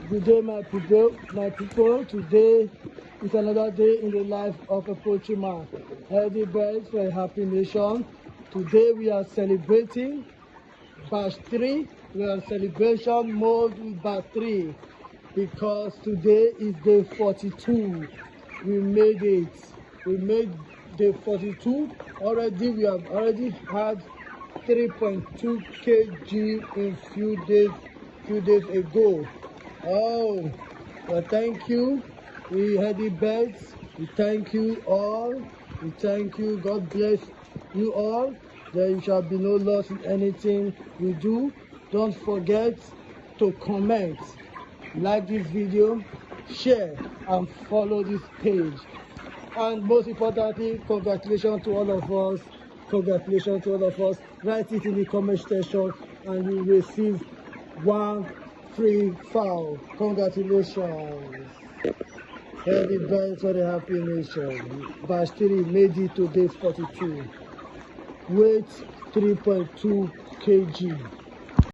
Good day, my people. Today is another day in the life of a poultry man. Healthy birds for a happy nation. Today we are celebrating batch 3. We are in celebration mode with batch 3 because today is day 42. We made it. We made day 42. Already we have already had 3.2 kg in few days ago. Oh, well, thank you. We healthy birds. We thank you all. We thank you. God bless you all. There shall be no loss in anything we do. Don't forget to comment, like this video, share, and follow this page. And most importantly, congratulations to all of us. Congratulations to all of us. Write it in the comment section and you will receive one free fowl. Congratulations. Healthy birds for the happy nation. Batch 3 made it to day 42. Weight 3.2 kg.